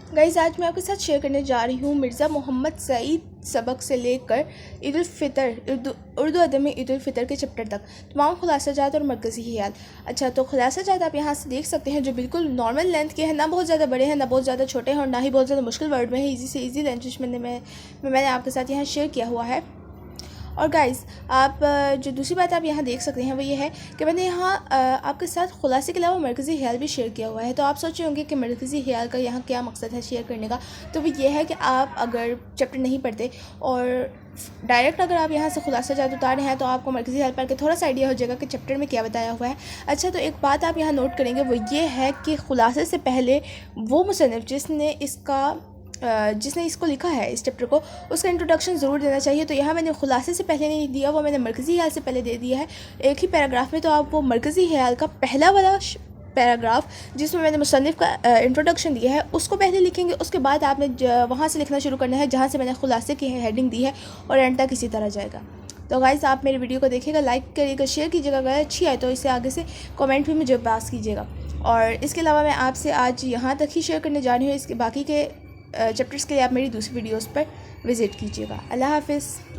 Guys आज मैं आपके साथ शेयर करने जा रही हूँ मिर्ज़ा मोहम्मद सईद सबक से लेकर ईद उल फितर उर्दू अदब में ईद उल फितर के चैप्टर तक तमाम खुलासा जात और मरकज़ी ख्याल। अच्छा, तो खुलासा जात आप यहाँ से देख सकते हैं जो बिल्कुल नॉर्मल लेंथ के हैं, ना बहुत ज़्यादा बड़े हैं ना बहुत ज़्यादा छोटे हैं और ना ही बहुत ज़्यादा मुश्किल वर्ड में है। ईजी से ईजी लैंग्वेज में मैंने आपके साथ यहाँ शेयर किया हुआ है। और गाइस आप जो दूसरी बात आप यहाँ देख सकते हैं वो ये है कि मैंने यहाँ आपके साथ खुलासे के अलावा मरकज़ी ख्याल भी शेयर किया हुआ है। तो आप सोचे होंगे कि मरकज़ी ख्याल का यहाँ क्या मकसद है शेयर करने का। तो वो ये है कि आप अगर चैप्टर नहीं पढ़ते और डायरेक्ट अगर आप यहाँ से खुलासा जात उतार रहे हैं तो आपको मरकज़ी ख्याल पढ़ के थोड़ा सा आइडिया हो जाएगा कि चैप्टर में क्या बताया हुआ है। अच्छा, तो एक बात आप यहाँ नोट करेंगे वो ये है कि खुलासे से पहले वो मुसन्निफ़ जिसने इसको लिखा है इस चैप्टर को, उसका इंट्रोडक्शन ज़रूर देना चाहिए। तो यहाँ मैंने खुलासे से पहले नहीं दिया, वो मैंने मरकज़ी ख्याल से पहले दे दिया है एक ही पैराग्राफ में। तो आप वो मरकज़ी ख्याल का पहला वाला पैराग्राफ जिसमें मैंने मुसन्निफ़ का इंट्रोडक्शन दिया है उसको पहले लिखेंगे। उसके बाद आपने वहाँ से लिखना शुरू करना है जहाँ से मैंने खुलासे की हेडिंग दी है और एंड तक इसी तरह जाएगा। तो गाइस आप मेरी वीडियो को देखिएगा, लाइक करिएगा, शेयर कीजिएगा। अगर अच्छी आए तो इससे आगे से कमेंट भी मुझे पास कीजिएगा। और इसके अलावा मैं आपसे आज यहाँ तक ही शेयर करने जा रही हूँ। इसके बाकी के चैप्टर्स के लिए आप मेरी दूसरी वीडियोस पर विज़िट कीजिएगा। अल्लाह हाफ़िज़।